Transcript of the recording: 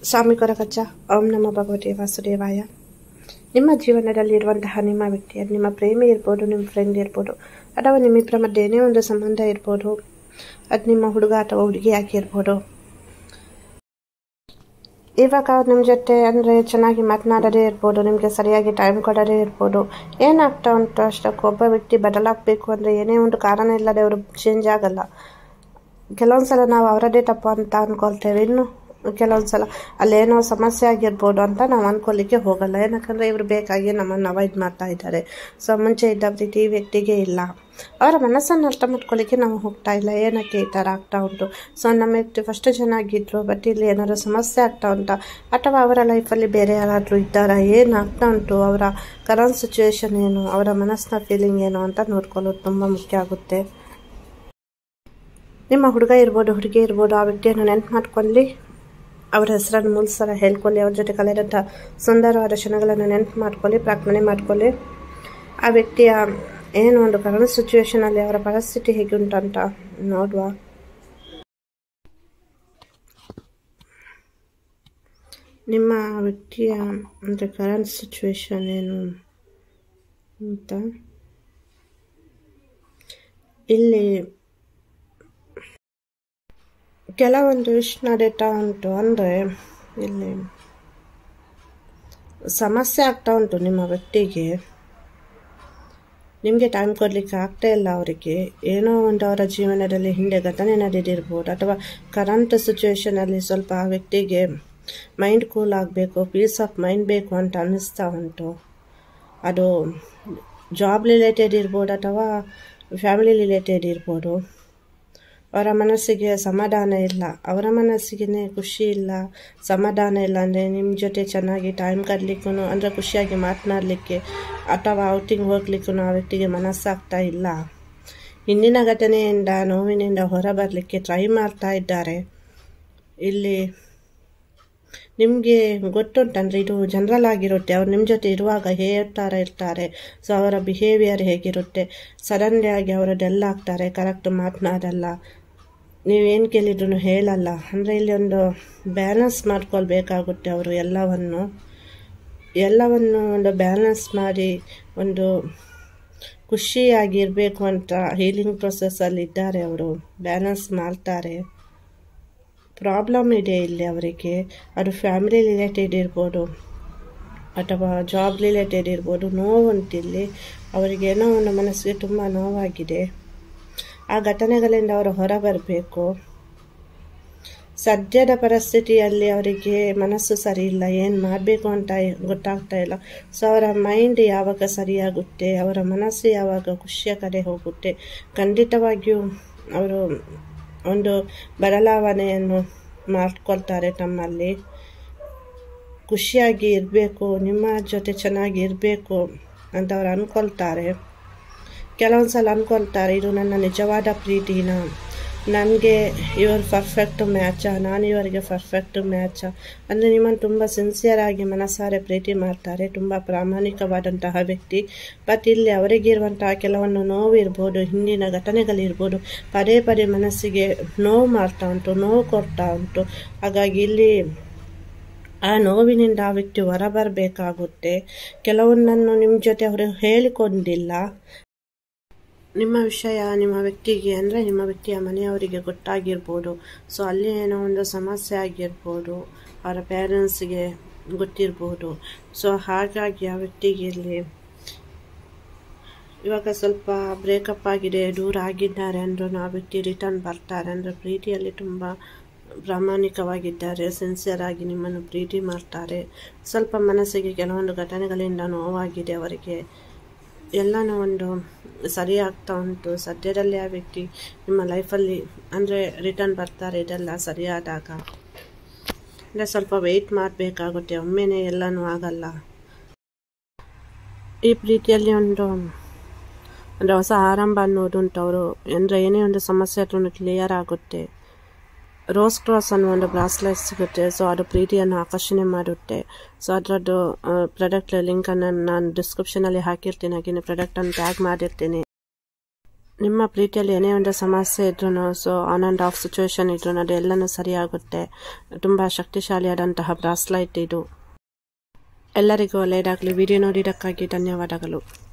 ಸ್ವಾಮಿ ಕೊರಗಜ್ಜ ಓಂ ನಮೋ ಭಗವತೆ ವಾಸುದೇವಾಯ. ನಿಮ್ಮ ಜೀವನದಲ್ಲಿರುವಂತಹ ನಿಮ್ಮ ವ್ಯಕ್ತಿ, ನಿಮ್ಮ ಪ್ರೇಮಿ ಇರ್ಬೋದು, ನಿಮ್ಮ ಫ್ರೆಂಡ್ ಇರ್ಬೋದು, ಅಥವಾ ನಿಮ್ಮಿಬ್ಬರ ಮಧ್ಯೆ ಏನೇ ಒಂದು ಸಂಬಂಧ ಇರ್ಬೋದು. ಅದು ನಿಮ್ಮ ಹುಡುಗ ಅಥವಾ ಹುಡುಗಿ ಆಗಿರ್ಬೋದು. ಇವಾಗ ನಿಮ್ಮ ಜೊತೆ ಅಂದರೆ ಚೆನ್ನಾಗಿ ಮಾತನಾಡೋದೇ ಇರ್ಬೋದು, ನಿಮಗೆ ಸರಿಯಾಗಿ ಟೈಮ್ ಕೊಡೋದೇ ಇರ್ಬೋದು. ಏನಾಗ್ತಾ ಉಂಟು ಅಷ್ಟಕ್ಕೆ ಒಬ್ಬ ವ್ಯಕ್ತಿ ಬದಲಾಗಬೇಕು ಅಂದರೆ ಏನೇ ಒಂದು ಕಾರಣ ಇಲ್ಲದೆ ಅವರು ಚೇಂಜ್ ಆಗಲ್ಲ. ಕೆಲವೊಂದ್ಸಲ ನಾವು ಅವರದೇ ತಪ್ಪು ಅಂತ ಅಂದ್ಕೊಳ್ತೇವೆ, ಇನ್ನು ಕೆಲವೊಂದ್ಸಲ ಅಲ್ಲೇನೋ ಸಮಸ್ಯೆ ಆಗಿರ್ಬೋದು ಅಂತ ನಾವು ಅಂದ್ಕೊಳ್ಳಿಕ್ಕೆ ಹೋಗಲ್ಲ. ಏನಕ್ಕಂದರೆ ಇವರು ಬೇಕಾಗಿ ನಮ್ಮನ್ನು ಅವಾಯ್ಡ್ ಮಾಡ್ತಾ ಇದ್ದಾರೆ. ಸೊ ಮುಂಚೆ ಇದ್ದ ಪ್ರೀತಿ ಈ ವ್ಯಕ್ತಿಗೆ ಇಲ್ಲ. ಅವರ ಮನಸ್ಸನ್ನು ಅರ್ಥ ಮಾಡ್ಕೊಳ್ಳಿಕ್ಕೆ ನಾವು ಹೋಗ್ತಾ ಇಲ್ಲ. ಏನಕ್ಕೆ ಈ ಥರ ಆಗ್ತಾ ಉಂಟು? ಸೊ ನಮ್ಮ ವ್ಯಕ್ತಿ ಫಸ್ಟ್ ಚೆನ್ನಾಗಿದ್ರು, ಬಟ್ ಇಲ್ಲಿ ಏನಾದರೂ ಸಮಸ್ಯೆ ಆಗ್ತಾ ಉಂಟಾ, ಅಥವಾ ಅವರ ಲೈಫಲ್ಲಿ ಬೇರೆ ಯಾರಾದರೂ ಇದ್ದಾರಾ, ಏನಾಗ್ತಾ ಉಂಟು, ಅವರ ಕರೆಂಟ್ ಸಿಚುವೇಶನ್ ಏನು, ಅವರ ಮನಸ್ಸಿನ ಫೀಲಿಂಗ್ ಏನು ಅಂತ ನೋಡ್ಕೊಳ್ಳೋದು ತುಂಬ ಮುಖ್ಯ ಆಗುತ್ತೆ. ನಿಮ್ಮ ಹುಡುಗ ಇರ್ಬೋದು, ಹುಡುಗಿ ಇರ್ಬೋದು, ಆ ವ್ಯಕ್ತಿಯನ್ನು ನೆನಪು ಮಾಡ್ಕೊಳ್ಳಿ, ಅವರ ಹೆಸರನ್ನು 3 ಸಲ ಹೇಳ್ಕೊಳ್ಳಿ, ಅವ್ರ ಜೊತೆ ಕಳೆದಂಥ ಸುಂದರವಾದ ಕ್ಷಣಗಳನ್ನು ನೆನಪು ಮಾಡ್ಕೊಳ್ಳಿ, ಪ್ರಾರ್ಥನೆ ಮಾಡ್ಕೊಳ್ಳಿ. ಆ ವ್ಯಕ್ತಿಯ ಏನು ಒಂದು ಕರೆಂಟ್ ಸಿಚುವೇಶನಲ್ಲಿ ಅವರ ಪರಿಸ್ಥಿತಿ ಹೇಗೆ ಉಂಟಂತ ನೋಡುವ. ನಿಮ್ಮ ವ್ಯಕ್ತಿಯ ಅಂದರೆ ಕರೆಂಟ್ ಸಿಚುವೇಶನ್ ಏನು ಅಂತ ಇಲ್ಲಿ ಕೆಲವೊಂದು ವಿಷಯ ನಡೀತಾ ಉಂಟು. ಅಂದರೆ ಇಲ್ಲಿ ಸಮಸ್ಯೆ ಆಗ್ತಾ ಉಂಟು. ನಿಮ್ಮ ವ್ಯಕ್ತಿಗೆ ನಿಮಗೆ ಟೈಮ್ ಕೊಡಲಿಕ್ಕೆ ಆಗ್ತಾ ಇಲ್ಲ. ಅವರಿಗೆ ಏನೋ ಒಂದು ಅವರ ಜೀವನದಲ್ಲಿ ಹಿಂದೆ ಘಟನೆ ನಡೆದಿರ್ಬೋದು, ಅಥವಾ ಕರೆಂಟ್ ಸಿಚುವೇಶನಲ್ಲಿ ಸ್ವಲ್ಪ ಆ ವ್ಯಕ್ತಿಗೆ ಮೈಂಡ್ ಕೂಲ್ ಆಗಬೇಕು, ಪೀಸ್ ಆಫ್ ಮೈಂಡ್ ಬೇಕು ಅಂತ ಅನ್ನಿಸ್ತಾ ಉಂಟು. ಅದು ಜಾಬ್ ರಿಲೇಟೆಡ್ ಇರ್ಬೋದು ಅಥವಾ ಫ್ಯಾಮಿಲಿ ರಿಲೇಟೆಡ್ ಇರ್ಬೋದು. ಅವರ ಮನಸ್ಸಿಗೆ ಸಮಾಧಾನ ಇಲ್ಲ, ಅವರ ಮನಸ್ಸಿಗೆ ಖುಷಿ ಇಲ್ಲ, ಸಮಾಧಾನ ಇಲ್ಲ. ಅಂದರೆ ನಿಮ್ಮ ಜೊತೆ ಚೆನ್ನಾಗಿ ಟೈಮ್ ಕಳಲಿಕ್ಕೂ, ಅಂದರೆ ಖುಷಿಯಾಗಿ ಮಾತನಾಡಲಿಕ್ಕೆ ಅಥವಾ ಔಟಿಂಗ್ ಹೋಗ್ಲಿಕ್ಕೂ ಆ ವ್ಯಕ್ತಿಗೆ ಮನಸ್ಸಾಗ್ತಾ ಇಲ್ಲ. ಹಿಂದಿನ ಘಟನೆಯಿಂದ, ನೋವಿನಿಂದ ಹೊರಬರಲಿಕ್ಕೆ ಟ್ರೈ ಮಾಡ್ತಾ ಇದ್ದಾರೆ. ಇಲ್ಲಿ ನಿಮಗೆ ಗೊತ್ತುಂಟಂದರೆ ಇದು ಜನರಲ್ ಆಗಿರುತ್ತೆ. ಅವ್ರು ನಿಮ್ಮ ಜೊತೆ ಇರುವಾಗ ಇರ್ತಾರೆ. ಸೊ ಅವರ ಬಿಹೇವಿಯರ್ ಹೇಗಿರುತ್ತೆ, ಸಡನ್ಲಿ ಆಗಿ ಅವರು ಡೆಲ್ ಆಗ್ತಾರೆ, ಕರೆಕ್ಟ್ ಮಾತನಾಡಲ್ಲ, ನೀವೇನು ಕೇಳಿದ್ರು ಹೇಳಲ್ಲ. ಅಂದರೆ ಇಲ್ಲಿ ಒಂದು ಬ್ಯಾಲೆನ್ಸ್ ಮಾಡ್ಕೊಳ್ಬೇಕಾಗುತ್ತೆ. ಅವರು ಎಲ್ಲವನ್ನು ಒಂದು ಬ್ಯಾಲೆನ್ಸ್ ಮಾಡಿ ಒಂದು ಖುಷಿಯಾಗಿರಬೇಕು ಅಂತ ಹೀಲಿಂಗ್ ಪ್ರೊಸೆಸ್ಸಲ್ಲಿ ಇದ್ದಾರೆ. ಅವರು ಬ್ಯಾಲೆನ್ಸ್ ಮಾಡ್ತಾರೆ. ಪ್ರಾಬ್ಲಮ್ ಇದೆ ಇಲ್ಲಿ ಅವರಿಗೆ. ಅದು ಫ್ಯಾಮಿಲಿ ರಿಲೇಟೆಡ್ ಇರ್ಬೋದು ಅಥವಾ ಜಾಬ್ ರಿಲೇಟೆಡ್ ಇರ್ಬೋದು. ನೋವುಂಟಿಲ್ಲಿ ಅವರಿಗೆ ಏನೋ ಒಂದು ಮನಸ್ಸಿಗೆ ತುಂಬ ನೋವಾಗಿದೆ. ಆ ಘಟನೆಗಳಿಂದ ಅವರು ಹೊರಬರಬೇಕು. ಸದ್ಯದ ಪರಿಸ್ಥಿತಿಯಲ್ಲಿ ಅವರಿಗೆ ಮನಸ್ಸು ಸರಿ ಇಲ್ಲ, ಏನು ಮಾಡಬೇಕು ಅಂತ ಗೊತ್ತಾಗ್ತಾ ಇಲ್ಲ. ಸೊ ಅವರ ಮೈಂಡ್ ಯಾವಾಗ ಸರಿಯಾಗುತ್ತೆ, ಅವರ ಮನಸ್ಸು ಯಾವಾಗ ಖುಷಿಯ ಕಡೆ ಹೋಗುತ್ತೆ, ಖಂಡಿತವಾಗಿಯೂ ಅವರು ಒಂದು ಬದಲಾವಣೆಯನ್ನು ಮಾಡ್ಕೊಳ್ತಾರೆ. ತಮ್ಮಲ್ಲಿ ಖುಷಿಯಾಗಿ ಇರಬೇಕು, ನಿಮ್ಮ ಜೊತೆ ಚೆನ್ನಾಗಿ ಇರಬೇಕು ಅಂತ ಅವ್ರು ಅಂದ್ಕೊಳ್ತಾರೆ. ಕೆಲವೊಂದು ಸಲ ಅಂದ್ಕೊಳ್ತಾರೆ, ಇದು ನನ್ನ ನಿಜವಾದ ಪ್ರೀತಿನ, ನನಗೆ ಇವರು ಪರ್ಫೆಕ್ಟ್ ಮ್ಯಾಚಾ, ನಾನು ಇವರಿಗೆ ಪರ್ಫೆಕ್ಟ್ ಮ್ಯಾಚಾ. ಅಂದರೆ ನಿಮ್ಮನ್ನು ತುಂಬ ಸಿನ್ಸಿಯರ್ ಆಗಿ ಮನಸಾರೆ ಪ್ರೀತಿ ಮಾಡ್ತಾರೆ, ತುಂಬ ಪ್ರಾಮಾಣಿಕವಾದಂತಹ ವ್ಯಕ್ತಿ. ಬಟ್ ಇಲ್ಲಿ ಅವರಿಗಿರುವಂತಹ ಕೆಲವೊಂದು ನೋವು ಇರ್ಬೋದು, ಹಿಂದಿನ ಘಟನೆಗಳಿರ್ಬೋದು, ಪದೇ ಪದೇ ಮನಸ್ಸಿಗೆ ನೋವು ಮಾಡ್ತಾ ಉಂಟು, ನೋವು ಕೊಡ್ತಾ ಉಂಟು. ಹಾಗಾಗಿ ಇಲ್ಲಿ ಆ ನೋವಿನಿಂದ ಆ ವ್ಯಕ್ತಿ ಹೊರಬರಬೇಕಾಗುತ್ತೆ. ಕೆಲವೊಂದನ್ನು ನಿಮ್ಮ ಜೊತೆ ಅವರು ಹೇಳಿಕೊಂಡಿಲ್ಲ. ನಿಮ್ಮ ವಿಷಯ ನಿಮ್ಮ ವ್ಯಕ್ತಿಗೆ, ಅಂದರೆ ನಿಮ್ಮ ವ್ಯಕ್ತಿಯ ಮನೆಯವರಿಗೆ ಗೊತ್ತಾಗಿರ್ಬೋದು. ಸೊ ಅಲ್ಲಿ ಏನೋ ಒಂದು ಸಮಸ್ಯೆ ಆಗಿರ್ಬೋದು, ಅವರ ಪೇರೆಂಟ್ಸ್ಗೆ ಗೊತ್ತಿರ್ಬೋದು. ಸೊ ಹಾಗಾಗಿ ಆ ವ್ಯಕ್ತಿಗೆ ಇಲ್ಲಿ ಇವಾಗ ಸ್ವಲ್ಪ ಬ್ರೇಕಪ್ ಆಗಿದೆ, ದೂರ ಆಗಿದ್ದಾರೆ ಅಂದ್ರೂ ಆ ವ್ಯಕ್ತಿ ರಿಟರ್ನ್ ಬರ್ತಾರೆ. ಅಂದರೆ ಪ್ರೀತಿಯಲ್ಲಿ ತುಂಬ ಪ್ರಾಮಾಣಿಕವಾಗಿದ್ದಾರೆ, ಸಿನ್ಸಿಯರ್ ಆಗಿ ನಿಮ್ಮನ್ನು ಪ್ರೀತಿ ಮಾಡ್ತಾರೆ. ಸ್ವಲ್ಪ ಮನಸ್ಸಿಗೆ ಕೆಲವೊಂದು ಘಟನೆಗಳಿಂದ ನೋವಾಗಿದೆ ಅವರಿಗೆ. ಎಲ್ಲನೂ ಒಂದು ಸರಿ ಆಗ್ತಾ ಉಂಟು. ಸದ್ಯದಲ್ಲೇ ಆ ವ್ಯಕ್ತಿ ನಿಮ್ಮ ಲೈಫಲ್ಲಿ ಅಂದರೆ ರಿಟರ್ನ್ ಬರ್ತಾರೆ. ಇದೆಲ್ಲ ಸರಿಯಾದಾಗ ಅಂದರೆ ಸ್ವಲ್ಪ ವೆಯ್ಟ್ ಮಾಡಬೇಕಾಗುತ್ತೆ, ಒಮ್ಮೆನೇ ಎಲ್ಲನೂ ಆಗಲ್ಲ. ಈ ಪ್ರೀತಿಯಲ್ಲಿ ಒಂದು ಹೊಸ ಆರಂಭ ಅನ್ನೋದುಂಟು. ಅವರು ಅಂದರೆ ಏನೇ ಒಂದು ಸಮಸ್ಯೆ ಆದ್ರೂ ಕ್ಲಿಯರ್ ಆಗುತ್ತೆ. ರೋಸ್ ಕ್ರಾಸ್ ಅನ್ನೋ ಒಂದು ಬ್ರಾಸ್ಲೆಟ್ ಸಿಗುತ್ತೆ. ಸೊ ಅದು ಪ್ರೀತಿಯನ್ನು ಆಕರ್ಷಣೆ ಮಾಡುತ್ತೆ. ಸೊ ಅದರದ್ದು ಪ್ರಾಡಕ್ಟ್ ಲಿಂಕನ್ನು ನಾನು ಡಿಸ್ಕ್ರಿಪ್ಷನಲ್ಲಿ ಹಾಕಿರ್ತೀನಿ. ಹಾಗೆಯೇ ಪ್ರಾಡಕ್ಟನ್ನು ಟ್ಯಾಗ್ ಮಾಡಿರ್ತೀನಿ. ನಿಮ್ಮ ಪ್ರೀತಿಯಲ್ಲಿ ಏನೇ ಒಂದು ಸಮಸ್ಯೆ ಇದ್ರೂ so on and of situation ಇದ್ರೂ ಅದೆಲ್ಲನೂ ಸರಿಯಾಗುತ್ತೆ. ತುಂಬ ಶಕ್ತಿಶಾಲಿಯಾದಂತಹ ಬ್ರಾಸ್ಲೈಟ್ ಇದು. ಎಲ್ಲರಿಗೂ ಒಳ್ಳೆಯದಾಗಲಿ. ವಿಡಿಯೋ ನೋಡಿದ್ದಕ್ಕಾಗಿ ಧನ್ಯವಾದಗಳು.